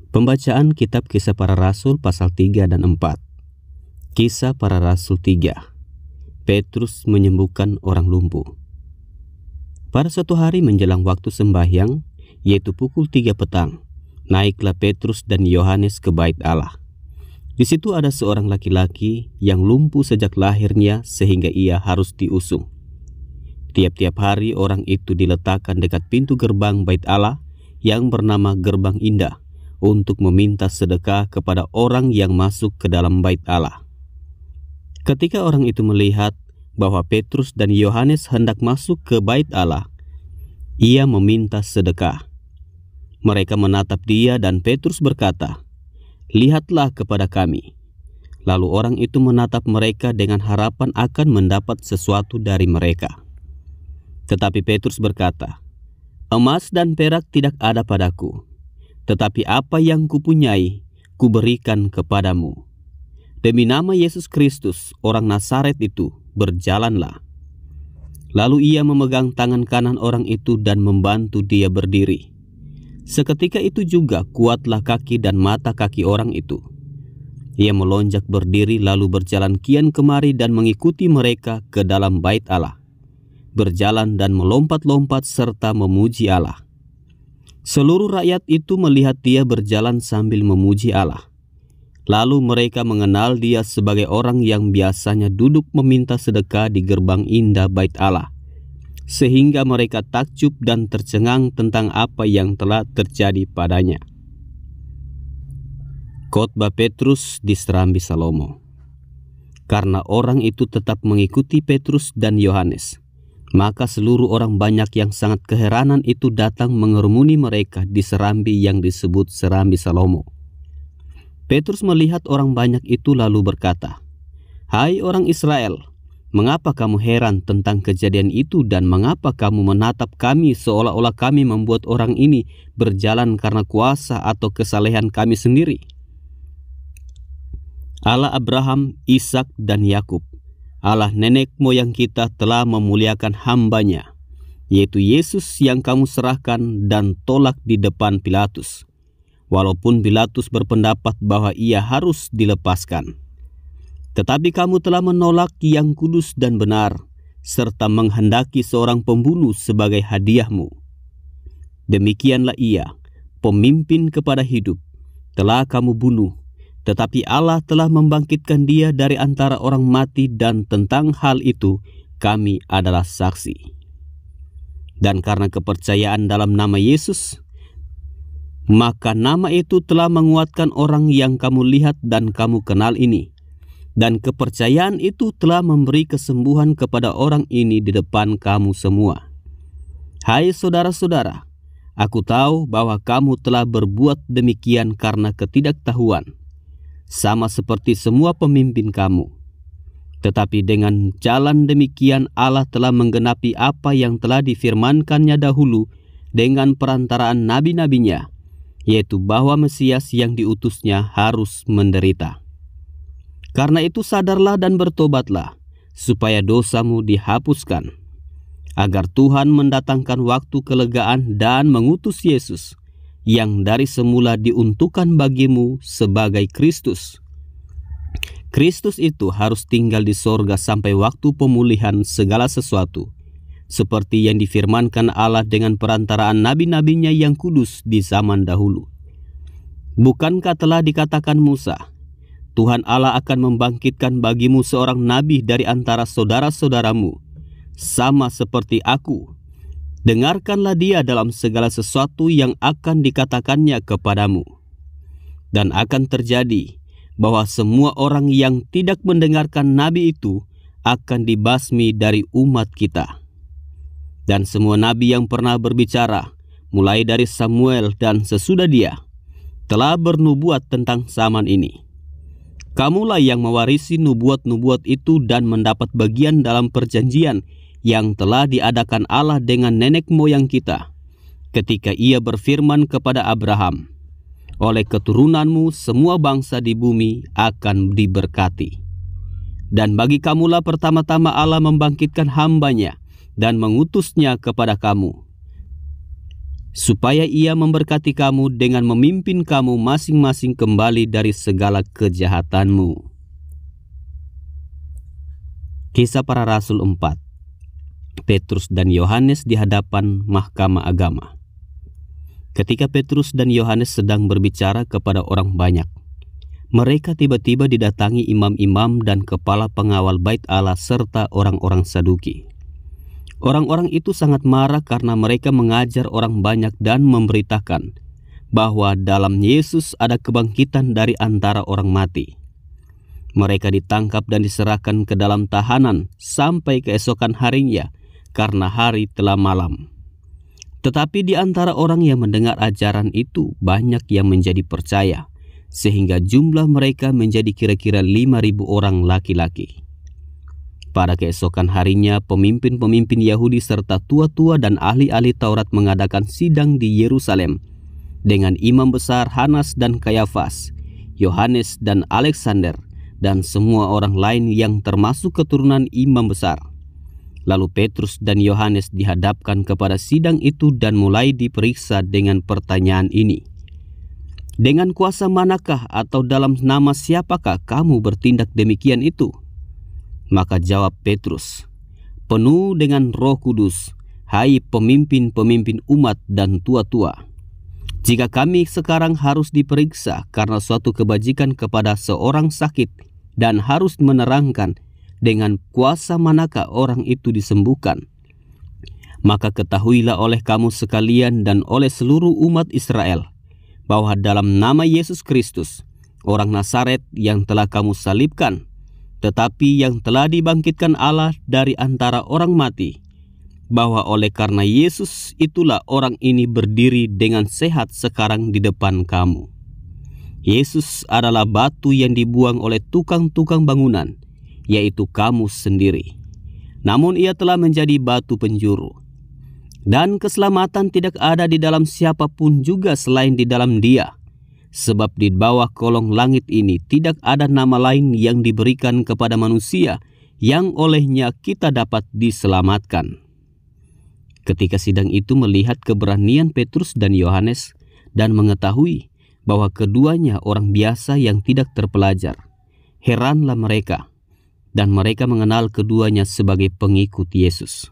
Pembacaan Kitab Kisah Para Rasul pasal 3 dan 4. Kisah Para Rasul 3. Petrus menyembuhkan orang lumpuh. Pada suatu hari menjelang waktu sembahyang, yaitu pukul 3 petang, naiklah Petrus dan Yohanes ke bait Allah. Di situ ada seorang laki-laki yang lumpuh sejak lahirnya sehingga ia harus diusung. Tiap-tiap hari orang itu diletakkan dekat pintu gerbang bait Allah yang bernama Gerbang Indah, untuk meminta sedekah kepada orang yang masuk ke dalam bait Allah. Ketika orang itu melihat bahwa Petrus dan Yohanes hendak masuk ke bait Allah, ia meminta sedekah. Mereka menatap dia dan Petrus berkata, "Lihatlah kepada kami." Lalu orang itu menatap mereka dengan harapan akan mendapat sesuatu dari mereka. Tetapi Petrus berkata, "Emas dan perak tidak ada padaku, tetapi apa yang kupunyai, kuberikan kepadamu. Demi nama Yesus Kristus, orang Nazaret itu, berjalanlah." Lalu ia memegang tangan kanan orang itu dan membantu dia berdiri. Seketika itu juga kuatlah kaki dan mata kaki orang itu. Ia melonjak berdiri lalu berjalan kian kemari dan mengikuti mereka ke dalam bait Allah, berjalan dan melompat-lompat serta memuji Allah. Seluruh rakyat itu melihat dia berjalan sambil memuji Allah. Lalu mereka mengenal dia sebagai orang yang biasanya duduk meminta sedekah di gerbang indah bait Allah, sehingga mereka takjub dan tercengang tentang apa yang telah terjadi padanya. Khotbah Petrus di Serambi Salomo. Karena orang itu tetap mengikuti Petrus dan Yohanes, maka seluruh orang banyak yang sangat keheranan itu datang mengerumuni mereka di serambi yang disebut Serambi Salomo. Petrus melihat orang banyak itu lalu berkata, "Hai orang Israel, mengapa kamu heran tentang kejadian itu dan mengapa kamu menatap kami seolah-olah kami membuat orang ini berjalan karena kuasa atau kesalehan kami sendiri? Allah Abraham, Ishak dan Yakub, Allah nenek moyang kita telah memuliakan hambanya, yaitu Yesus yang kamu serahkan dan tolak di depan Pilatus, walaupun Pilatus berpendapat bahwa ia harus dilepaskan. Tetapi kamu telah menolak yang kudus dan benar, serta menghendaki seorang pembunuh sebagai hadiahmu. Demikianlah ia, pemimpin kepada hidup, telah kamu bunuh, tetapi Allah telah membangkitkan dia dari antara orang mati, dan tentang hal itu kami adalah saksi. Dan karena kepercayaan dalam nama Yesus, maka nama itu telah menguatkan orang yang kamu lihat dan kamu kenal ini. Dan kepercayaan itu telah memberi kesembuhan kepada orang ini di depan kamu semua. Hai saudara-saudara, aku tahu bahwa kamu telah berbuat demikian karena ketidaktahuan, sama seperti semua pemimpin kamu. Tetapi dengan jalan demikian Allah telah menggenapi apa yang telah difirmankannya dahulu dengan perantaraan nabi-nabinya, yaitu bahwa Mesias yang diutusnya harus menderita. Karena itu sadarlah dan bertobatlah, supaya dosamu dihapuskan, agar Tuhan mendatangkan waktu kelegaan dan mengutus Yesus, yang dari semula diuntukkan bagimu sebagai Kristus. Kristus itu harus tinggal di sorga sampai waktu pemulihan segala sesuatu, seperti yang difirmankan Allah dengan perantaraan nabi-nabinya yang kudus di zaman dahulu. Bukankah telah dikatakan Musa, Tuhan Allah akan membangkitkan bagimu seorang nabi dari antara saudara-saudaramu, sama seperti aku. Dengarkanlah dia dalam segala sesuatu yang akan dikatakannya kepadamu. Dan akan terjadi bahwa semua orang yang tidak mendengarkan nabi itu akan dibasmi dari umat kita. Dan semua nabi yang pernah berbicara, mulai dari Samuel dan sesudah dia, telah bernubuat tentang zaman ini. Kamulah yang mewarisi nubuat-nubuat itu dan mendapat bagian dalam perjanjian yang telah diadakan Allah dengan nenek moyang kita, ketika ia berfirman kepada Abraham, "Oleh keturunanmu semua bangsa di bumi akan diberkati." Dan bagi kamulah pertama-tama Allah membangkitkan hambanya dan mengutusnya kepada kamu, supaya Ia memberkati kamu dengan memimpin kamu masing-masing kembali dari segala kejahatanmu. Kisah Para Rasul 4. Petrus dan Yohanes di hadapan Mahkamah Agama. Ketika Petrus dan Yohanes sedang berbicara kepada orang banyak, mereka tiba-tiba didatangi imam-imam dan kepala pengawal bait Allah serta orang-orang Saduki. Orang-orang itu sangat marah karena mereka mengajar orang banyak dan memberitakan bahwa dalam Yesus ada kebangkitan dari antara orang mati. Mereka ditangkap dan diserahkan ke dalam tahanan sampai keesokan harinya karena hari telah malam. Tetapi di antara orang yang mendengar ajaran itu banyak yang menjadi percaya, sehingga jumlah mereka menjadi kira-kira 5.000 orang laki-laki. Pada keesokan harinya, pemimpin-pemimpin Yahudi serta tua-tua dan ahli-ahli Taurat mengadakan sidang di Yerusalem dengan imam besar Hanas dan Kayafas, Yohanes dan Alexander, dan semua orang lain yang termasuk keturunan imam besar. Lalu Petrus dan Yohanes dihadapkan kepada sidang itu dan mulai diperiksa dengan pertanyaan ini. Dengan kuasa manakah atau dalam nama siapakah kamu bertindak demikian itu? Maka jawab Petrus, penuh dengan Roh Kudus, hai pemimpin-pemimpin umat dan tua-tua. Jika kami sekarang harus diperiksa karena suatu kebajikan kepada seorang sakit dan harus menerangkan dengan kuasa manakah orang itu disembuhkan, maka ketahuilah oleh kamu sekalian dan oleh seluruh umat Israel bahwa dalam nama Yesus Kristus, orang Nazaret yang telah kamu salibkan, tetapi yang telah dibangkitkan Allah dari antara orang mati, bahwa oleh karena Yesus itulah orang ini berdiri dengan sehat sekarang di depan kamu. Yesus adalah batu yang dibuang oleh tukang-tukang bangunan, yaitu kamu sendiri. Namun Ia telah menjadi batu penjuru. Dan keselamatan tidak ada di dalam siapapun juga selain di dalam Dia. Sebab di bawah kolong langit ini tidak ada nama lain yang diberikan kepada manusia yang olehnya kita dapat diselamatkan. Ketika sidang itu melihat keberanian Petrus dan Yohanes dan mengetahui bahwa keduanya orang biasa yang tidak terpelajar, heranlah mereka, dan mereka mengenal keduanya sebagai pengikut Yesus.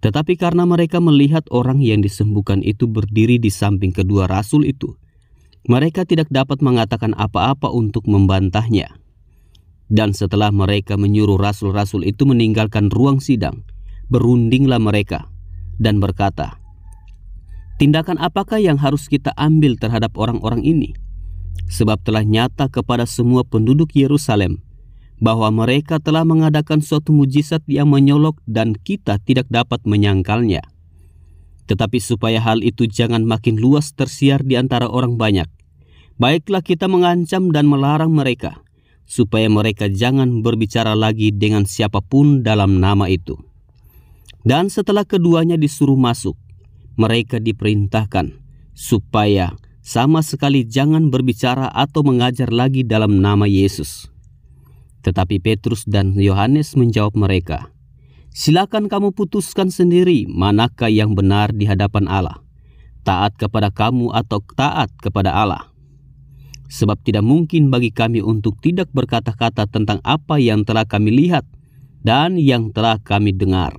Tetapi karena mereka melihat orang yang disembuhkan itu berdiri di samping kedua rasul itu, mereka tidak dapat mengatakan apa-apa untuk membantahnya. Dan setelah mereka menyuruh rasul-rasul itu meninggalkan ruang sidang, berundinglah mereka dan berkata, tindakan apakah yang harus kita ambil terhadap orang-orang ini? Sebab telah nyata kepada semua penduduk Yerusalem bahwa mereka telah mengadakan suatu mujizat yang menyolok dan kita tidak dapat menyangkalnya. Tetapi supaya hal itu jangan makin luas tersiar di antara orang banyak, baiklah kita mengancam dan melarang mereka, supaya mereka jangan berbicara lagi dengan siapapun dalam nama itu. Dan setelah keduanya disuruh masuk, mereka diperintahkan supaya sama sekali jangan berbicara atau mengajar lagi dalam nama Yesus. Tetapi Petrus dan Yohanes menjawab mereka, silakan kamu putuskan sendiri manakah yang benar di hadapan Allah, taat kepada kamu atau taat kepada Allah. Sebab tidak mungkin bagi kami untuk tidak berkata-kata tentang apa yang telah kami lihat dan yang telah kami dengar.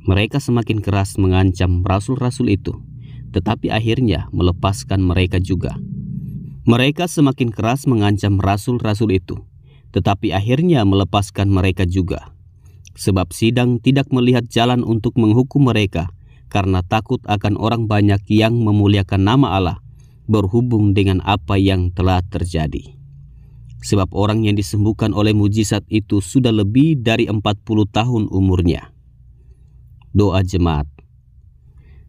Mereka semakin keras mengancam rasul-rasul itu, tetapi akhirnya melepaskan mereka juga. Mereka semakin keras mengancam rasul-rasul itu, tetapi akhirnya melepaskan mereka juga. Sebab sidang tidak melihat jalan untuk menghukum mereka, karena takut akan orang banyak yang memuliakan nama Allah, berhubung dengan apa yang telah terjadi. Sebab orang yang disembuhkan oleh mujizat itu sudah lebih dari 40 tahun umurnya. Doa jemaat.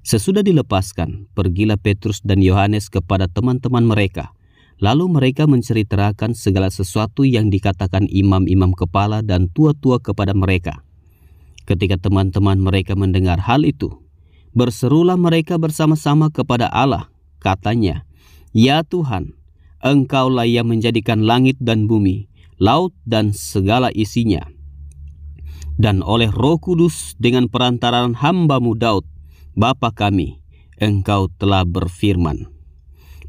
Sesudah dilepaskan, pergilah Petrus dan Yohanes kepada teman-teman mereka. Lalu mereka menceritakan segala sesuatu yang dikatakan imam-imam kepala dan tua-tua kepada mereka. Ketika teman-teman mereka mendengar hal itu, berserulah mereka bersama-sama kepada Allah. Katanya, ya Tuhan, Engkaulah yang menjadikan langit dan bumi, laut dan segala isinya. Dan oleh Roh Kudus dengan perantaraan hamba-Mu Daud, Bapa kami, engkau telah berfirman.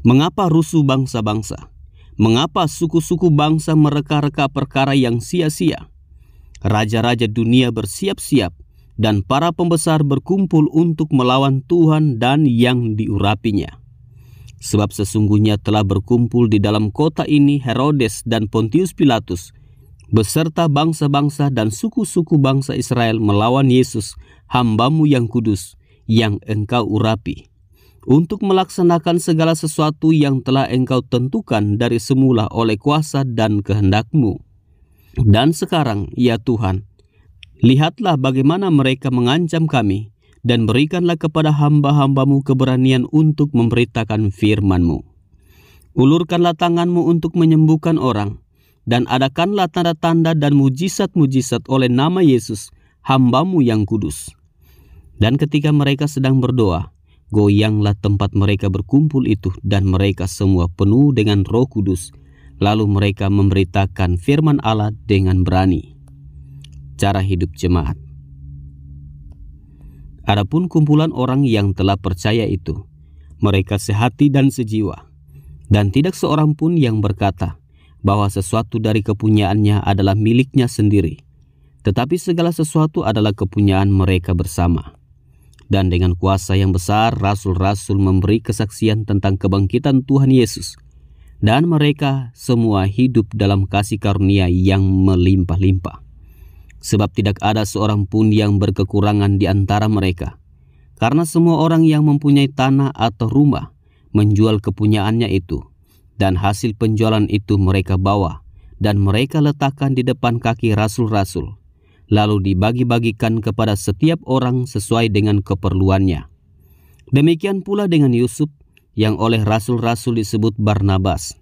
Mengapa rusuh bangsa-bangsa? Mengapa suku-suku bangsa mereka-reka perkara yang sia-sia? Raja-raja dunia bersiap-siap dan para pembesar berkumpul untuk melawan Tuhan dan yang diurapinya. Sebab sesungguhnya telah berkumpul di dalam kota ini Herodes dan Pontius Pilatus, beserta bangsa-bangsa dan suku-suku bangsa Israel melawan Yesus, hamba-Mu yang kudus, yang Engkau urapi, untuk melaksanakan segala sesuatu yang telah Engkau tentukan dari semula oleh kuasa dan kehendak-Mu. Dan sekarang, ya Tuhan, lihatlah bagaimana mereka mengancam kami, dan berikanlah kepada hamba-hamba-Mu keberanian untuk memberitakan firman-Mu. Ulurkanlah tangan-Mu untuk menyembuhkan orang, dan adakanlah tanda-tanda dan mujizat-mujizat oleh nama Yesus, hamba-Mu yang kudus. Dan ketika mereka sedang berdoa, goyanglah tempat mereka berkumpul itu, dan mereka semua penuh dengan Roh Kudus. Lalu mereka memberitakan firman Allah dengan berani. Cara hidup jemaat. Adapun kumpulan orang yang telah percaya itu, mereka sehati dan sejiwa, dan tidak seorang pun yang berkata bahwa sesuatu dari kepunyaannya adalah miliknya sendiri, tetapi segala sesuatu adalah kepunyaan mereka bersama. Dan dengan kuasa yang besar, rasul-rasul memberi kesaksian tentang kebangkitan Tuhan Yesus, dan mereka semua hidup dalam kasih karunia yang melimpah-limpah. Sebab tidak ada seorang pun yang berkekurangan di antara mereka, karena semua orang yang mempunyai tanah atau rumah menjual kepunyaannya itu, dan hasil penjualan itu mereka bawa, dan mereka letakkan di depan kaki rasul-rasul, lalu dibagi-bagikan kepada setiap orang sesuai dengan keperluannya. Demikian pula dengan Yusuf, yang oleh rasul-rasul disebut Barnabas,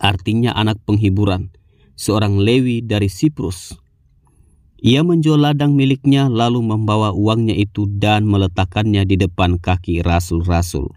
artinya anak penghiburan, seorang Lewi dari Siprus. Ia menjual ladang miliknya lalu membawa uangnya itu dan meletakkannya di depan kaki rasul-rasul.